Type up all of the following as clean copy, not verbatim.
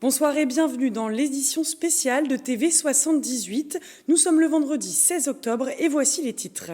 Bonsoir et bienvenue dans l'édition spéciale de TV78. Nous sommes le vendredi 16 octobre et voici les titres.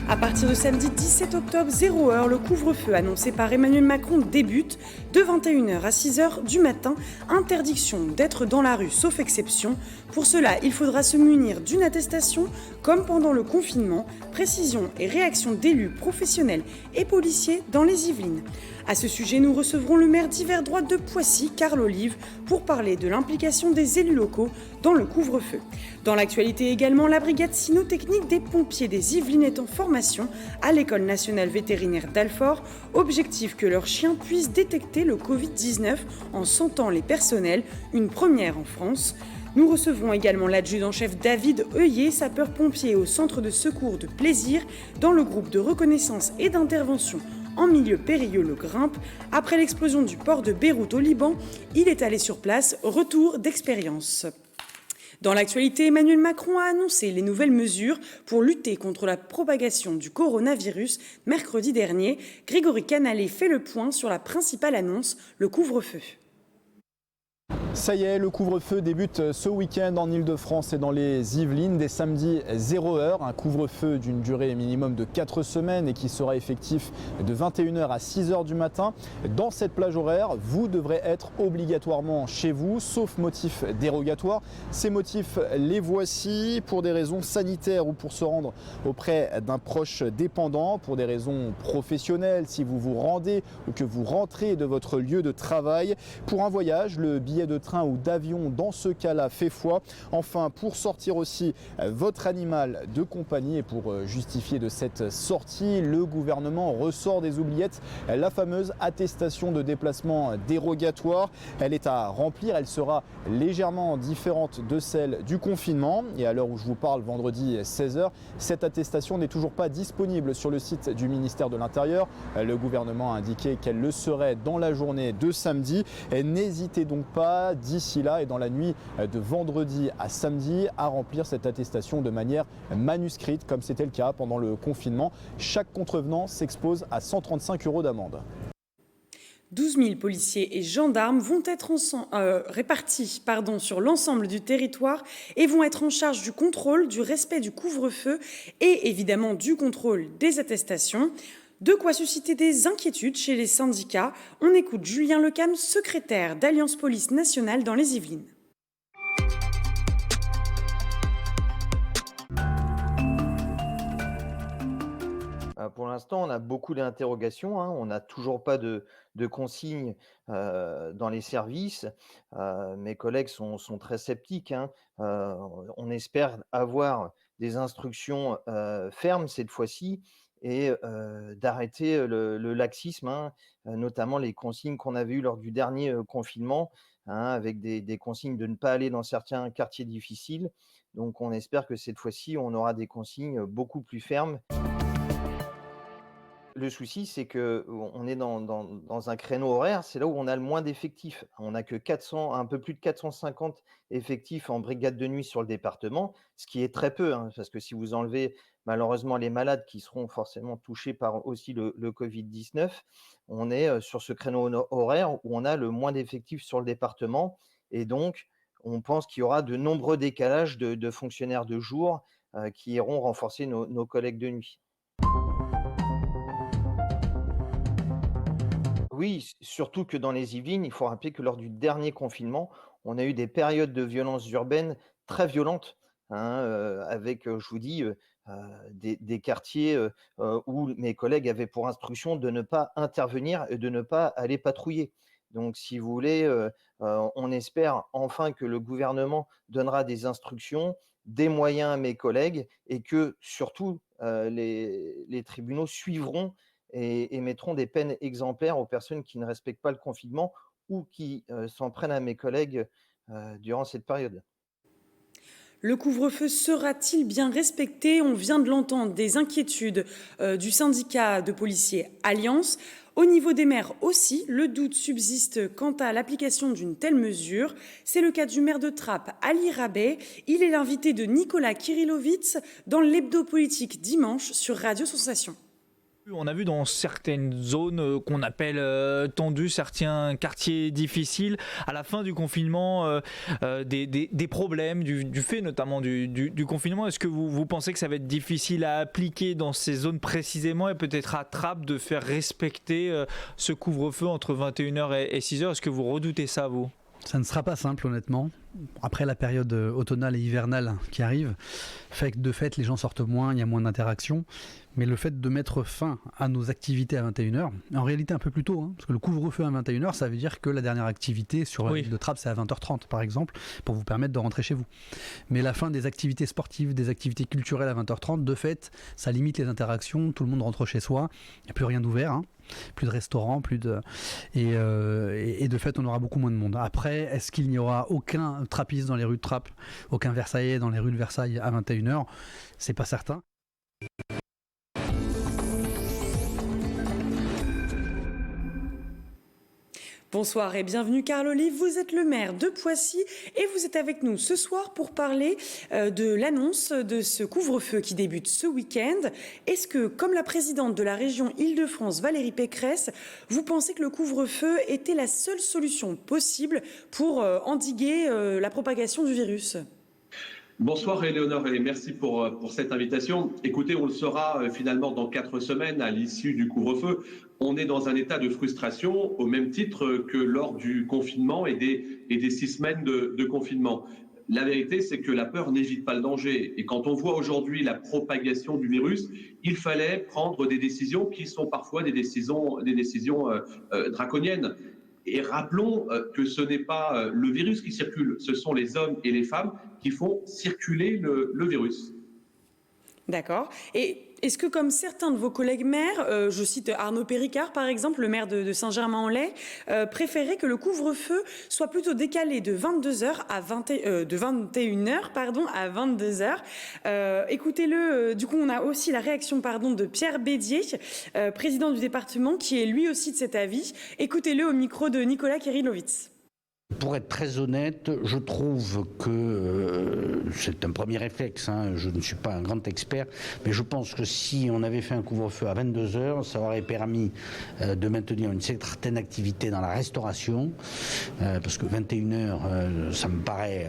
À partir de samedi 17 octobre, 0h, le couvre-feu annoncé par Emmanuel Macron débute de 21h à 6h du matin. Interdiction d'être dans la rue sauf exception. Pour cela, il faudra se munir d'une attestation comme pendant le confinement. Précision et réaction d'élus, professionnels et policiers dans les Yvelines. À ce sujet, nous recevrons le maire d'Hiver droite de Poissy, Carl Olive, pour parler de l'implication des élus locaux dans le couvre-feu. Dans l'actualité également, la brigade cynotechnique des pompiers des Yvelines est en formation à l'École nationale vétérinaire d'Alfort. Objectif que leurs chiens puissent détecter le Covid-19 en sentant les personnels, une première en France. Nous recevrons également l'adjudant-chef David Heuillet, sapeur-pompier au centre de secours de Plaisir, dans le groupe de reconnaissance et d'intervention en milieu périlleux le Grimpe. Après l'explosion du port de Beyrouth au Liban, il est allé sur place, retour d'expérience. Dans l'actualité, Emmanuel Macron a annoncé les nouvelles mesures pour lutter contre la propagation du coronavirus mercredi dernier. Grégory Canalé fait le point sur la principale annonce, le couvre-feu. Ça y est, le couvre-feu débute ce week-end en Ile-de-France et dans les Yvelines, dès samedi 0h, un couvre-feu d'une durée minimum de 4 semaines et qui sera effectif de 21h à 6h du matin. Dans cette plage horaire, vous devrez être obligatoirement chez vous, sauf motifs dérogatoires. Ces motifs, les voici: pour des raisons sanitaires ou pour se rendre auprès d'un proche dépendant, pour des raisons professionnelles, si vous vous rendez ou que vous rentrez de votre lieu de travail, pour un voyage, le billet de train ou d'avion dans ce cas-là fait foi. Enfin, pour sortir aussi votre animal de compagnie et pour justifier de cette sortie, le gouvernement ressort des oubliettes la fameuse attestation de déplacement dérogatoire. Elle est à remplir, elle sera légèrement différente de celle du confinement. Et à l'heure où je vous parle, vendredi 16h, cette attestation n'est toujours pas disponible sur le site du ministère de l'Intérieur. Le gouvernement a indiqué qu'elle le serait dans la journée de samedi. N'hésitez donc pas d'ici là et dans la nuit de vendredi à samedi à remplir cette attestation de manière manuscrite comme c'était le cas pendant le confinement. Chaque contrevenant s'expose à 135 € d'amende. 12 000 policiers et gendarmes vont être répartis sur l'ensemble du territoire et vont être en charge du contrôle, du respect du couvre-feu et évidemment du contrôle des attestations. De quoi susciter des inquiétudes chez les syndicats. On écoute Julien Lecam, secrétaire d'Alliance Police Nationale dans les Yvelines. Pour l'instant, on a beaucoup d'interrogations, hein. On n'a toujours pas de consignes dans les services. Mes collègues sont très sceptiques, hein. On espère avoir des instructions fermes cette fois-ci et d'arrêter le laxisme, hein, notamment les consignes qu'on avait eues lors du dernier confinement, hein, avec des consignes de ne pas aller dans certains quartiers difficiles. Donc on espère que cette fois-ci, on aura des consignes beaucoup plus fermes. Le souci, c'est qu'on est dans un créneau horaire, c'est là où on a le moins d'effectifs. On n'a que 400, un peu plus de 450 effectifs en brigade de nuit sur le département, ce qui est très peu, hein, parce que si vous enlevez malheureusement les malades qui seront forcément touchés par aussi le Covid-19, on est sur ce créneau horaire où on a le moins d'effectifs sur le département. Et donc, on pense qu'il y aura de nombreux décalages de fonctionnaires de jour qui iront renforcer nos collègues de nuit. Oui, surtout que dans les Yvelines, il faut rappeler que lors du dernier confinement, on a eu des périodes de violences urbaines très violentes, hein, avec, je vous dis, des quartiers, où mes collègues avaient pour instruction de ne pas intervenir et de ne pas aller patrouiller. Donc si vous voulez, on espère enfin que le gouvernement donnera des instructions, des moyens à mes collègues et que surtout, les tribunaux suivront et mettront des peines exemplaires aux personnes qui ne respectent pas le confinement ou qui, s'en prennent à mes collègues, durant cette période. Le couvre-feu sera-t-il bien respecté? On vient de l'entendre, des inquiétudes du syndicat de policiers Alliance. Au niveau des maires aussi, le doute subsiste quant à l'application d'une telle mesure. C'est le cas du maire de Trappes, Ali Rabet. Il est l'invité de Nicolas Kirillovitz dans l'hebdo politique dimanche sur Radio Sensation. On a vu dans certaines zones qu'on appelle tendues, certains quartiers difficiles, à la fin du confinement, des problèmes du fait notamment du confinement. Est-ce que vous pensez que ça va être difficile à appliquer dans ces zones précisément et peut-être à Trappes de faire respecter ce couvre-feu entre 21h et 6h? Est-ce que vous redoutez ça, vous? Ça ne sera pas simple, honnêtement. Après la période automnale et hivernale qui arrive, fait que de fait les gens sortent moins, il y a moins d'interactions. Mais le fait de mettre fin à nos activités à 21h, en réalité un peu plus tôt, hein, parce que le couvre-feu à 21h, ça veut dire que la dernière activité sur l'île de Trappes, c'est à 20h30 par exemple, pour vous permettre de rentrer chez vous. Mais la fin des activités sportives, des activités culturelles à 20h30, de fait, ça limite les interactions, tout le monde rentre chez soi, il n'y a plus rien d'ouvert, hein. Plus de restaurants, et de fait on aura beaucoup moins de monde. Après, est-ce qu'il n'y aura aucun trappiste dans les rues de Trappes, aucun Versaillais dans les rues de Versailles à 21h? C'est pas certain. Bonsoir et bienvenue Carl Olive, vous êtes le maire de Poissy et vous êtes avec nous ce soir pour parler de l'annonce de ce couvre-feu qui débute ce week-end. Est-ce que, comme la présidente de la région Île-de-France, Valérie Pécresse, vous pensez que le couvre-feu était la seule solution possible pour endiguer la propagation du virus ? Bonsoir Éléonore et merci pour cette invitation. Écoutez, on le saura finalement dans 4 semaines à l'issue du couvre-feu. On est dans un état de frustration au même titre que lors du confinement et des 6 semaines de confinement. La vérité, c'est que la peur n'évite pas le danger. Et quand on voit aujourd'hui la propagation du virus, il fallait prendre des décisions qui sont parfois des décisions draconiennes. Et rappelons que ce n'est pas le virus qui circule, ce sont les hommes et les femmes qui font circuler le virus. D'accord. Et est-ce que, comme certains de vos collègues maires, je cite Arnaud Péricard par exemple, le maire de Saint-Germain-en-Laye, préférait que le couvre-feu soit plutôt décalé de 21h à 22h. Écoutez-le, du coup on a aussi la réaction de Pierre Bédier, président du département, qui est lui aussi de cet avis. Écoutez-le au micro de Nicolas Kirilovitz. Pour être très honnête, je trouve que c'est un premier réflexe, hein, je ne suis pas un grand expert, mais je pense que si on avait fait un couvre-feu à 22h, ça aurait permis de maintenir une certaine activité dans la restauration, parce que 21h, ça me paraît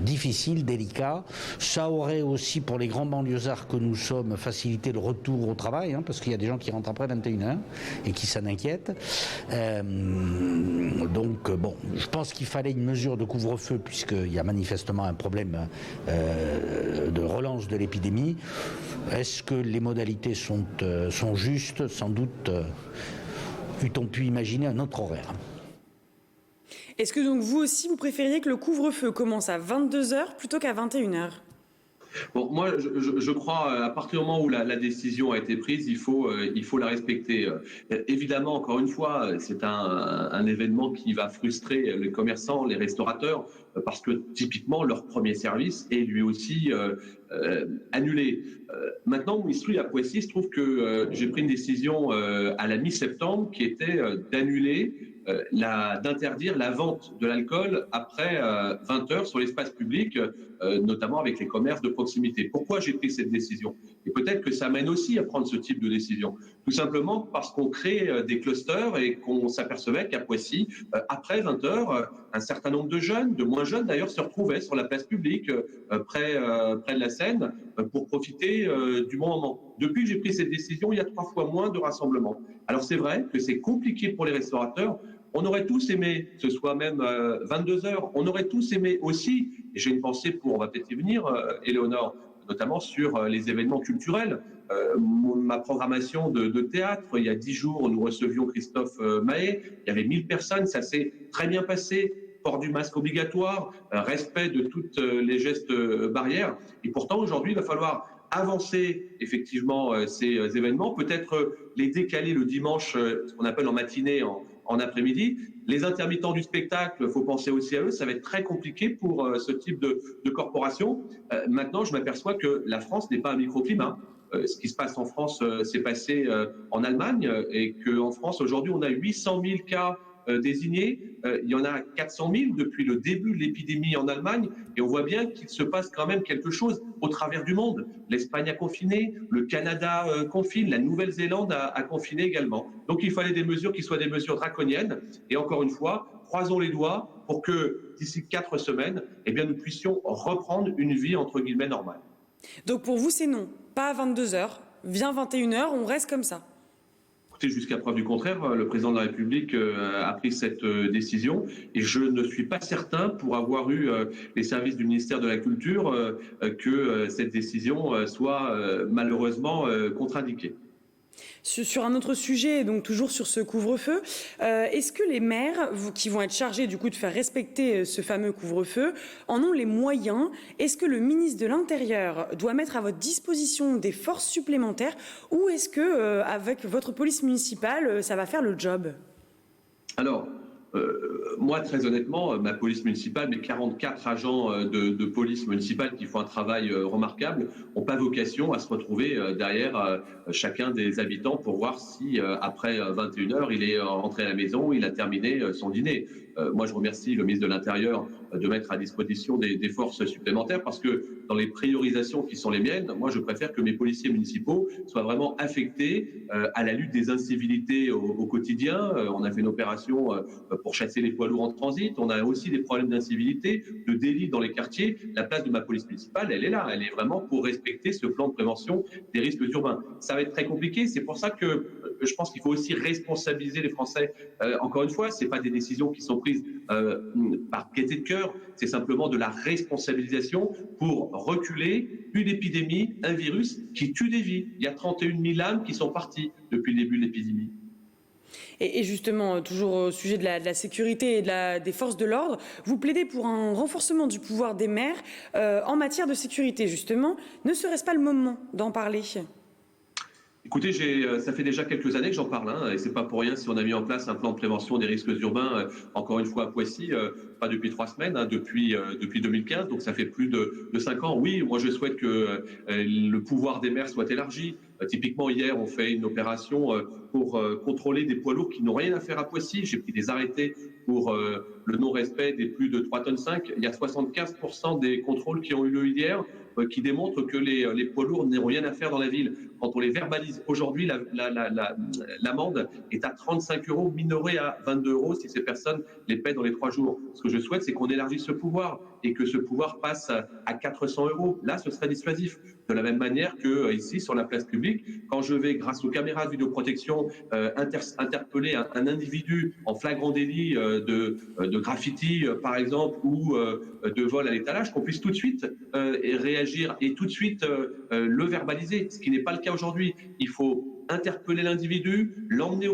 difficile, délicat. Ça aurait aussi, pour les grands banlieusards que nous sommes, facilité le retour au travail, hein, parce qu'il y a des gens qui rentrent après 21h et qui s'en inquiètent. Donc, bon, je pense qu'il fallait une mesure de couvre-feu puisqu'il y a manifestement un problème de relance de l'épidémie. Est-ce que les modalités sont justes? Sans doute eût-on pu imaginer un autre horaire. Est-ce que donc vous aussi vous préfériez que le couvre-feu commence à 22h plutôt qu'à 21h? Bon, moi, je crois, à partir du moment où la décision a été prise, il faut la respecter. Évidemment, encore une fois, c'est un événement qui va frustrer les commerçants, les restaurateurs, parce que typiquement, leur premier service est lui aussi annulé. Maintenant, ici, à Poissy, il se trouve que j'ai pris une décision à la mi-septembre qui était d'interdire la vente de l'alcool après 20h sur l'espace public, notamment avec les commerces de proximité. Pourquoi j'ai pris cette décision? Et peut-être que ça mène aussi à prendre ce type de décision. Tout simplement parce qu'on crée des clusters et qu'on s'apercevait qu'à Poissy, après 20h, un certain nombre de jeunes, de moins jeunes d'ailleurs, se retrouvaient sur la place publique, près de la Seine, pour profiter du bon moment. Depuis que j'ai pris cette décision, il y a 3 fois moins de rassemblements. Alors c'est vrai que c'est compliqué pour les restaurateurs. On aurait tous aimé que ce soit même 22h. On aurait tous aimé aussi, et j'ai une pensée pour, on va peut-être y venir, Éléonore, notamment sur les événements culturels. Ma programmation de théâtre, il y a 10 jours, nous recevions Christophe Maé. Il y avait 1000 personnes, ça s'est très bien passé. Port du masque obligatoire, respect de toutes les gestes barrières. Et pourtant, aujourd'hui, il va falloir avancer effectivement ces événements, peut-être les décaler le dimanche, ce qu'on appelle en matinée, en après-midi. Les intermittents du spectacle, il faut penser aussi à eux, ça va être très compliqué pour ce type de corporation. Maintenant, je m'aperçois que la France n'est pas un microclimat. Ce qui se passe en France s'est passé en Allemagne et qu'en France, aujourd'hui, on a 800 000 cas désignés. Il y en a 400 000 depuis le début de l'épidémie en Allemagne, et on voit bien qu'il se passe quand même quelque chose au travers du monde. L'Espagne a confiné, le Canada confine, la Nouvelle-Zélande a confiné également. Donc il fallait des mesures qui soient des mesures draconiennes, et encore une fois, croisons les doigts pour que d'ici 4 semaines, eh bien, nous puissions reprendre une vie entre guillemets normale. Donc pour vous, c'est non, pas à 22h, vient 21h, on reste comme ça. Écoutez, jusqu'à preuve du contraire, le président de la République a pris cette décision, et je ne suis pas certain, pour avoir eu les services du ministère de la Culture, que cette décision soit malheureusement contre-indiquée. Sur un autre sujet, donc toujours sur ce couvre-feu, est-ce que les maires qui vont être chargés du coup de faire respecter ce fameux couvre-feu en ont les moyens? Est-ce que le ministre de l'Intérieur doit mettre à votre disposition des forces supplémentaires, ou est-ce que avec votre police municipale, ça va faire le job? Alors, moi, très honnêtement, ma police municipale, mes 44 agents de police municipale qui font un travail remarquable, n'ont pas vocation à se retrouver derrière chacun des habitants pour voir si, après 21h, il est rentré à la maison, il a terminé son dîner. Moi, je remercie le ministre de l'Intérieur de mettre à disposition des forces supplémentaires, parce que dans les priorisations qui sont les miennes, moi, je préfère que mes policiers municipaux soient vraiment affectés à la lutte des incivilités au quotidien. On a fait une opération pour chasser les poids lourds en transit. On a aussi des problèmes d'incivilité, de délit dans les quartiers. La place de ma police municipale, elle est là. Elle est vraiment pour respecter ce plan de prévention des risques urbains. Ça va être très compliqué. C'est pour ça que je pense qu'il faut aussi responsabiliser les Français. Encore une fois, c'est pas des décisions qui sont prises par gaieté de cœur. C'est simplement de la responsabilisation pour reculer une épidémie, un virus qui tue des vies. Il y a 31 000 âmes qui sont parties depuis le début de l'épidémie. Et justement, toujours au sujet de la sécurité et des forces de l'ordre, vous plaidez pour un renforcement du pouvoir des maires en matière de sécurité, justement. Ne serait-ce pas le moment d'en parler ? Écoutez, ça fait déjà quelques années que j'en parle, et c'est pas pour rien si on a mis en place un plan de prévention des risques urbains, encore une fois à Poissy, pas depuis 3 semaines, depuis 2015, donc ça fait plus de 5 ans. Oui, moi je souhaite que le pouvoir des maires soit élargi. Typiquement, hier, on fait une opération pour contrôler des poids lourds qui n'ont rien à faire à Poissy. J'ai pris des arrêtés pour le non-respect des plus de 3,5 tonnes. Il y a 75% des contrôles qui ont eu lieu hier qui démontrent que les poids lourds n'ont rien à faire dans la ville. Quand on les verbalise aujourd'hui, l'amende est à 35 €, minorée à 22 € si ces personnes les paient dans les 3 jours. Ce que je souhaite, c'est qu'on élargisse ce pouvoir et que ce pouvoir passe à 400 €. Là, ce serait dissuasif. De la même manière que ici, sur la place publique, quand je vais, grâce aux caméras de vidéoprotection, interpeller un individu en flagrant délit de graffiti, par exemple, ou de vol à l'étalage, qu'on puisse tout de suite réagir et tout de suite le verbaliser, ce qui n'est pas le cas aujourd'hui. Il faut interpeller l'individu, l'emmener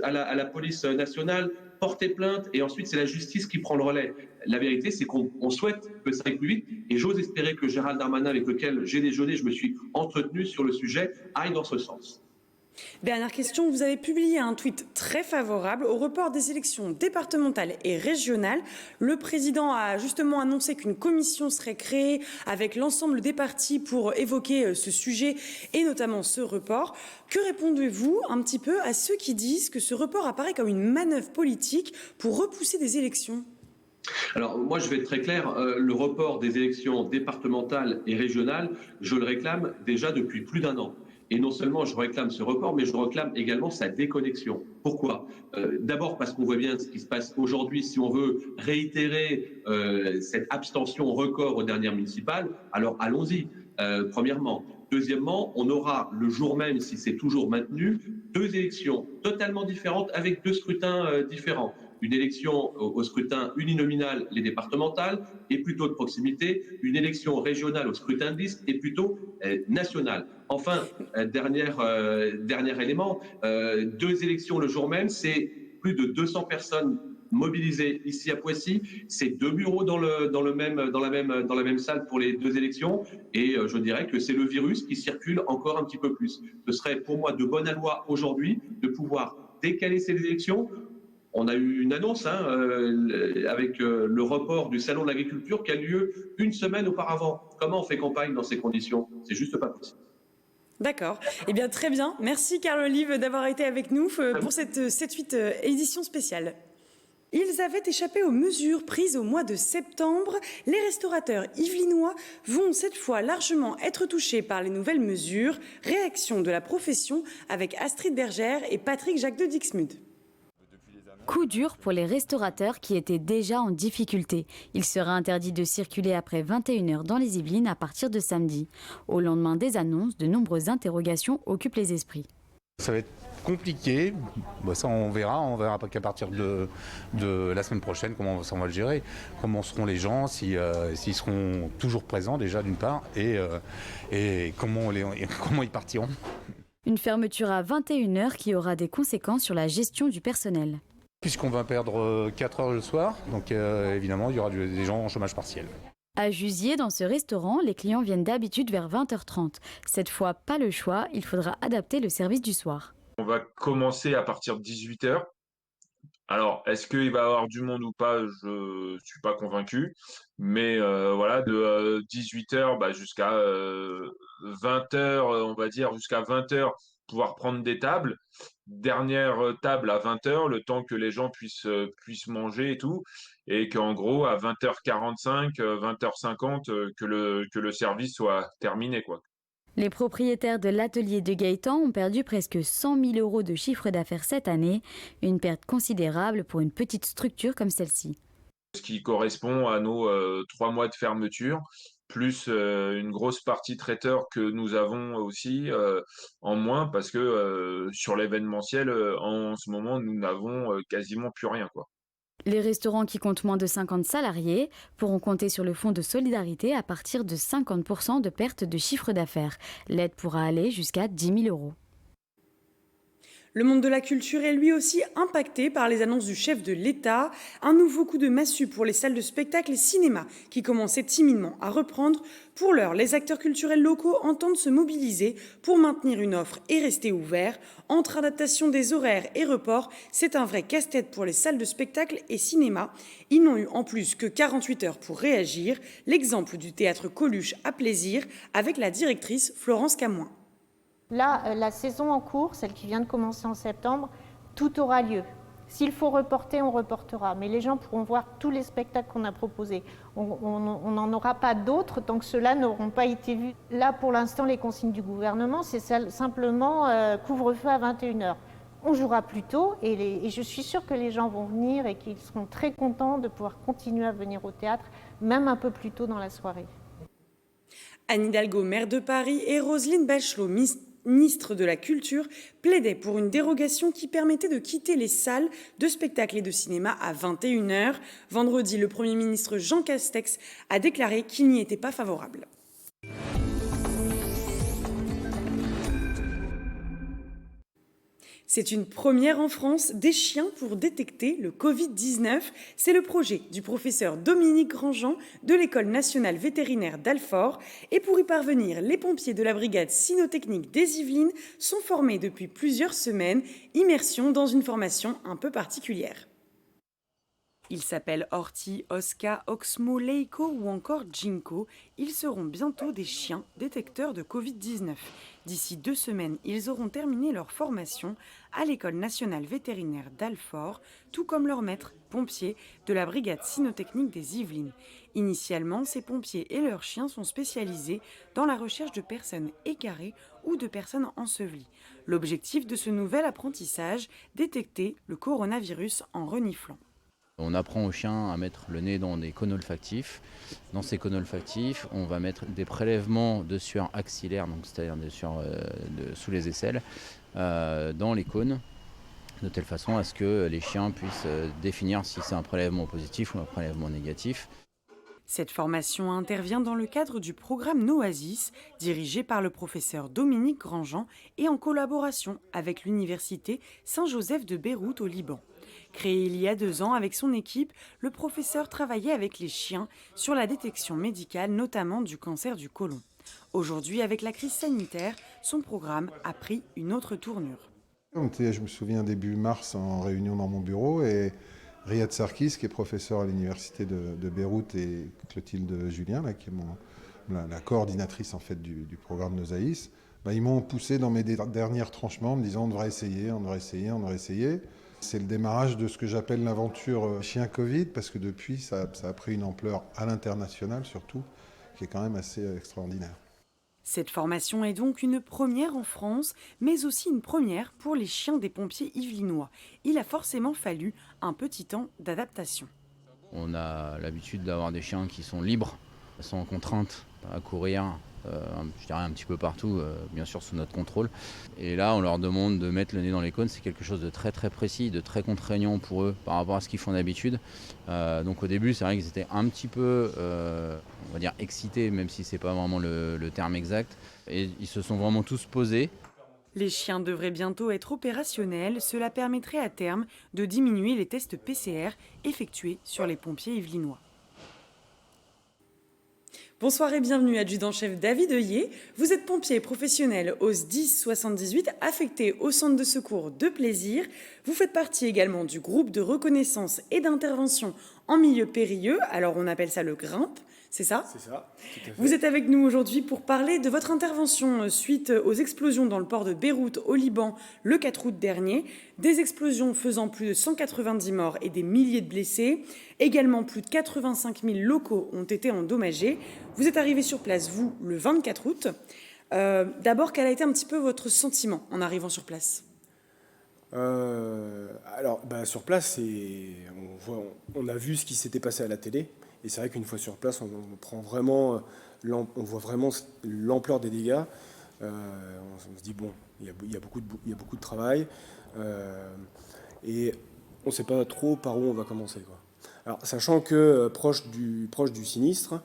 à la police nationale, porter plainte, et ensuite c'est la justice qui prend le relais. La vérité, c'est qu'on souhaite que ça aille plus vite, et j'ose espérer que Gérald Darmanin, avec lequel j'ai déjeuné, je me suis entretenu sur le sujet, aille dans ce sens. Dernière question, vous avez publié un tweet très favorable au report des élections départementales et régionales. Le président a justement annoncé qu'une commission serait créée avec l'ensemble des partis pour évoquer ce sujet et notamment ce report. Que répondez-vous un petit peu à ceux qui disent que ce report apparaît comme une manœuvre politique pour repousser des élections ? Alors moi je vais être très clair, le report des élections départementales et régionales, je le réclame déjà depuis plus d'1 an. Et non seulement je réclame ce report, mais je réclame également sa déconnexion. Pourquoi ? D'abord parce qu'on voit bien ce qui se passe aujourd'hui. Si on veut réitérer cette abstention record aux dernières municipales, alors allons-y, premièrement. Deuxièmement, on aura le jour même, si c'est toujours maintenu, 2 élections totalement différentes avec 2 scrutins différents. Une élection au scrutin uninominal, les départementales, et plutôt de proximité, une élection régionale au scrutin de liste, et plutôt nationale. Enfin, dernier élément, 2 élections le jour même, c'est plus de 200 personnes mobilisées ici à Poissy, c'est 2 bureaux dans la même salle pour les 2 élections, et je dirais que c'est le virus qui circule encore un petit peu plus. Ce serait pour moi de bonne loi aujourd'hui de pouvoir décaler ces élections. On a eu une annonce avec le report du Salon de l'Agriculture qui a lieu 1 semaine auparavant. Comment on fait campagne dans ces conditions ? C'est juste pas possible. D'accord. Eh bien, très bien. Merci, Carl Olive, d'avoir été avec nous pour cette 7-8 édition spéciale. Ils avaient échappé aux mesures prises au mois de septembre. Les restaurateurs yvelinois vont cette fois largement être touchés par les nouvelles mesures. Réaction de la profession avec Astrid Bergère et Patrick Jacques de Dixmude. Coup dur pour les restaurateurs qui étaient déjà en difficulté. Il sera interdit de circuler après 21h dans les Yvelines à partir de samedi. Au lendemain des annonces, de nombreuses interrogations occupent les esprits. Ça va être compliqué, ça on verra qu'à partir de la semaine prochaine comment ça on va le gérer, comment seront les gens, s'ils seront toujours présents déjà d'une part, et comment ils partiront. Une fermeture à 21h qui aura des conséquences sur la gestion du personnel. Puisqu'on va perdre 4 heures le soir, donc évidemment il y aura des gens en chômage partiel. À Jusier, dans ce restaurant, les clients viennent d'habitude vers 20h30. Cette fois, pas le choix, il faudra adapter le service du soir. On va commencer à partir de 18h. Alors, est-ce qu'il va y avoir du monde ou pas? Je ne suis pas convaincu. Mais voilà, de 18h jusqu'à 20h, on va dire, jusqu'à 20h, pouvoir prendre des tables. Dernière table à 20h, le temps que les gens puissent manger et tout. Et qu'en gros, à 20h45, 20h50, que le service soit terminé, quoi. Les propriétaires de l'atelier de Gaëtan ont perdu presque 100 000 € de chiffre d'affaires cette année, une perte considérable pour une petite structure comme celle-ci. Ce qui correspond à nos 3 mois de fermeture, plus une grosse partie traiteur que nous avons aussi en moins, parce que sur l'événementiel, en ce moment, nous n'avons quasiment plus rien, quoi. Les restaurants qui comptent moins de 50 salariés pourront compter sur le fonds de solidarité à partir de 50% de perte de chiffre d'affaires. L'aide pourra aller jusqu'à 10 000 €. Le monde de la culture est lui aussi impacté par les annonces du chef de l'État. Un nouveau coup de massue pour les salles de spectacle et cinéma qui commençaient timidement à reprendre. Pour l'heure, les acteurs culturels locaux entendent se mobiliser pour maintenir une offre et rester ouverts. Entre adaptation des horaires et reports, c'est un vrai casse-tête pour les salles de spectacle et cinéma. Ils n'ont eu en plus que 48 heures pour réagir. L'exemple du théâtre Coluche à Plaisir avec la directrice Florence Camoin. Là, la saison en cours, celle qui vient de commencer en septembre, tout aura lieu. S'il faut reporter, on reportera. Mais les gens pourront voir tous les spectacles qu'on a proposés. On n'en aura pas d'autres tant que ceux-là n'auront pas été vus. Là, pour l'instant, les consignes du gouvernement, c'est simplement couvre-feu à 21h. On jouera plus tôt et je suis sûre que les gens vont venir et qu'ils seront très contents de pouvoir continuer à venir au théâtre, même un peu plus tôt dans la soirée. Anne Hidalgo, maire de Paris, et Roselyne Bachelot, ministre de la Culture, plaidaient pour une dérogation qui permettait de quitter les salles de spectacle et de cinéma à 21h. Vendredi, le Premier ministre Jean Castex a déclaré qu'il n'y était pas favorable. C'est une première en France, des chiens pour détecter le Covid-19. C'est le projet du professeur Dominique Grandjean de l'École nationale vétérinaire d'Alfort. Et pour y parvenir, les pompiers de la brigade cynotechnique des Yvelines sont formés depuis plusieurs semaines. Immersion dans une formation un peu particulière. Ils s'appellent Horty, Oscar, Oxmo, Leiko ou encore Jinko. Ils seront bientôt des chiens détecteurs de Covid-19. D'ici 2 semaines, ils auront terminé leur formation à l'École nationale vétérinaire d'Alfort, tout comme leur maître, pompier de la brigade cynotechnique des Yvelines. Initialement, ces pompiers et leurs chiens sont spécialisés dans la recherche de personnes égarées ou de personnes ensevelies. L'objectif de ce nouvel apprentissage, détecter le coronavirus en reniflant. On apprend aux chiens à mettre le nez dans des cônes olfactifs. Dans ces cônes olfactifs, on va mettre des prélèvements de sueur axillaire, donc c'est-à-dire des sueurs sous les aisselles, dans les cônes, de telle façon à ce que les chiens puissent définir si c'est un prélèvement positif ou un prélèvement négatif. Cette formation intervient dans le cadre du programme Noasis, dirigé par le professeur Dominique Grandjean et en collaboration avec l'université Saint-Joseph de Beyrouth au Liban. Créé il y a 2 ans avec son équipe, le professeur travaillait avec les chiens sur la détection médicale, notamment du cancer du côlon. Aujourd'hui, avec la crise sanitaire, son programme a pris une autre tournure. Je me souviens début mars en réunion dans mon bureau et Riyad Sarkis, qui est professeur à l'université de Beyrouth, et Clotilde Julien, là, qui est la coordinatrice en fait, du programme Nosaïs, ils m'ont poussé dans mes derniers tranchements en me disant on devrait essayer. C'est le démarrage de ce que j'appelle l'aventure chien Covid, parce que depuis, ça a pris une ampleur à l'international surtout, qui est quand même assez extraordinaire. Cette formation est donc une première en France, mais aussi une première pour les chiens des pompiers yvelinois. Il a forcément fallu un petit temps d'adaptation. On a l'habitude d'avoir des chiens qui sont libres, sans contrainte à courir, je dirais un petit peu partout, bien sûr sous notre contrôle. Et là, on leur demande de mettre le nez dans les cônes. C'est quelque chose de très très précis, de très contraignant pour eux par rapport à ce qu'ils font d'habitude. Donc au début, c'est vrai qu'ils étaient un petit peu, on va dire, excités, même si c'est pas vraiment le terme exact. Et ils se sont vraiment tous posés. Les chiens devraient bientôt être opérationnels. Cela permettrait à terme de diminuer les tests PCR effectués sur les pompiers yvelinois. Bonsoir et bienvenue, adjudant-chef David Heuillet. Vous êtes pompier professionnel au SDIS 78, affecté au centre de secours de Plaisir. Vous faites partie également du groupe de reconnaissance et d'intervention en milieu périlleux. Alors on appelle ça le GRIMP, c'est ça ? C'est ça, tout à fait. Vous êtes avec nous aujourd'hui pour parler de votre intervention suite aux explosions dans le port de Beyrouth au Liban le 4 août dernier. Des explosions faisant plus de 190 morts et des milliers de blessés. Également, plus de 85 000 locaux ont été endommagés. Vous êtes arrivé sur place, vous, le 24 août. D'abord, quel a été un petit peu votre sentiment en arrivant sur place ? Alors, sur place, on a vu ce qui s'était passé à la télé. Et c'est vrai qu'une fois sur place, on voit vraiment l'ampleur des dégâts. On se dit, bon, il y a beaucoup de travail. Et on ne sait pas trop par où on va commencer, quoi. Alors, sachant que proche du sinistre,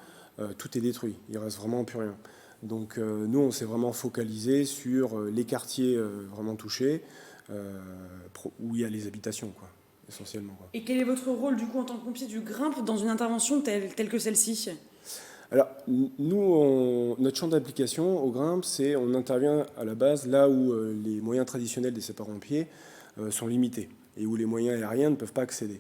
tout est détruit. Il ne reste vraiment plus rien. Donc nous, on s'est vraiment focalisé sur les quartiers vraiment touchés, où il y a les habitations, quoi, essentiellement, quoi. Et quel est votre rôle, du coup, en tant que pompier du GRIMP dans une intervention telle que celle-ci ? Alors, nous, notre champ d'application au GRIMP, c'est on intervient à la base là où les moyens traditionnels des sapeurs-pompiers sont limités et où les moyens aériens ne peuvent pas accéder.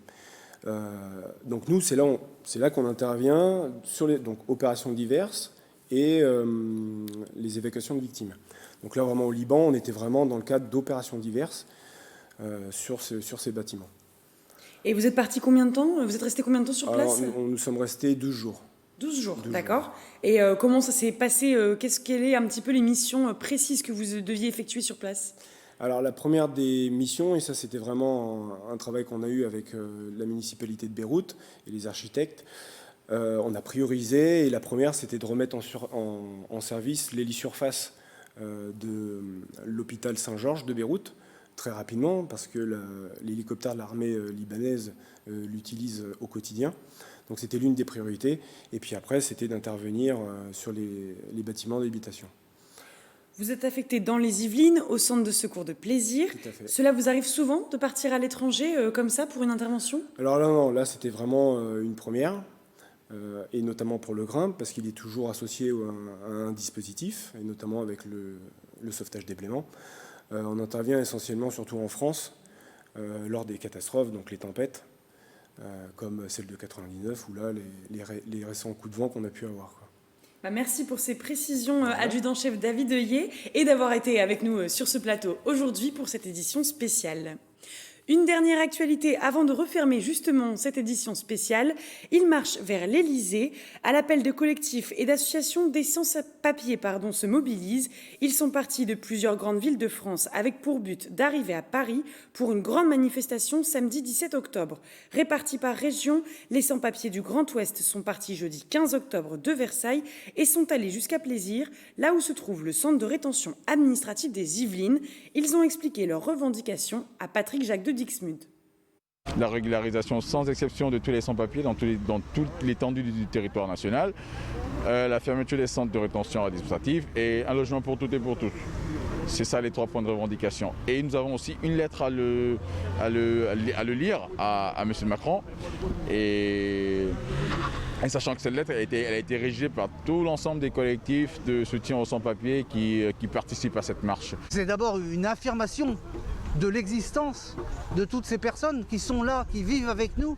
Donc nous, c'est là qu'on intervient sur les opérations diverses et les évacuations de victimes. Donc là, vraiment au Liban, on était vraiment dans le cadre d'opérations diverses sur ces bâtiments. Et vous êtes parti combien de temps ? Vous êtes resté combien de temps sur place ? Nous sommes restés 12 jours. 12 jours, d'accord. Et comment ça s'est passé ? Quelles est un petit peu les missions précises que vous deviez effectuer sur place ? Alors la première des missions, et ça c'était vraiment un travail qu'on a eu avec la municipalité de Beyrouth et les architectes, on a priorisé, et la première c'était de remettre en service l'hélisurface de l'hôpital Saint-Georges de Beyrouth, très rapidement, parce que l'hélicoptère de l'armée libanaise l'utilise au quotidien. Donc c'était l'une des priorités. Et puis après, c'était d'intervenir sur les bâtiments d'habitation. Vous êtes affecté dans les Yvelines, au centre de secours de Plaisir. Tout à fait. Cela vous arrive souvent de partir à l'étranger comme ça pour une intervention ? Alors là c'était vraiment une première, et notamment pour le GRIMP, parce qu'il est toujours associé à un dispositif, et notamment avec le sauvetage des blêments. On intervient essentiellement, surtout en France, lors des catastrophes, donc les tempêtes, comme celle de 99, ou là, les récents coups de vent qu'on a pu avoir, quoi. Merci pour ces précisions, adjudant-chef David Heuillet, et d'avoir été avec nous sur ce plateau aujourd'hui pour cette édition spéciale. Une dernière actualité avant de refermer justement cette édition spéciale. Il marche vers l'Élysée. À l'appel de collectifs et d'associations, des sans-papiers se mobilisent. Ils sont partis de plusieurs grandes villes de France avec pour but d'arriver à Paris pour une grande manifestation samedi 17 octobre. Répartis par région, les sans-papiers du Grand Ouest sont partis jeudi 15 octobre de Versailles et sont allés jusqu'à Plaisir, là où se trouve le centre de rétention administrative des Yvelines. Ils ont expliqué leurs revendications à Patrick Jacques de Dixmude. La régularisation sans exception de tous les sans-papiers dans toute l'étendue du territoire national, la fermeture des centres de rétention administrative et un logement pour toutes et pour tous. C'est ça les 3 points de revendication. Et nous avons aussi une lettre à le lire à M. Macron. Et sachant que cette lettre elle a été rédigée par tout l'ensemble des collectifs de soutien aux sans-papiers qui participent à cette marche. C'est d'abord une affirmation de l'existence de toutes ces personnes qui sont là, qui vivent avec nous,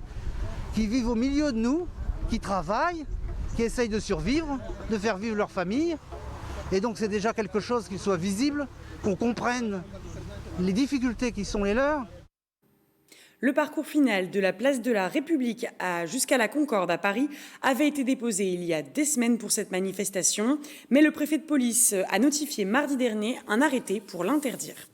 qui vivent au milieu de nous, qui travaillent, qui essayent de survivre, de faire vivre leur famille. Et donc c'est déjà quelque chose qui soit visible, qu'on comprenne les difficultés qui sont les leurs. Le parcours final de la place de la République jusqu'à la Concorde à Paris avait été déposé il y a des semaines pour cette manifestation, mais le préfet de police a notifié mardi dernier un arrêté pour l'interdire.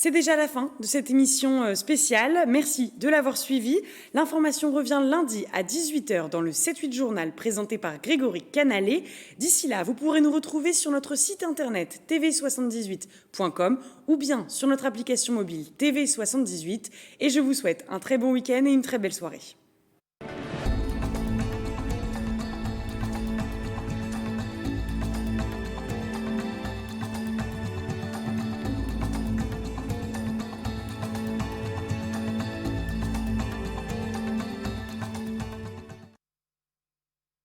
C'est déjà la fin de cette émission spéciale. Merci de l'avoir suivi. L'information revient lundi à 18h dans le 7-8 journal présenté par Grégory Canalet. D'ici là, vous pourrez nous retrouver sur notre site internet tv78.com ou bien sur notre application mobile TV78. Et je vous souhaite un très bon week-end et une très belle soirée.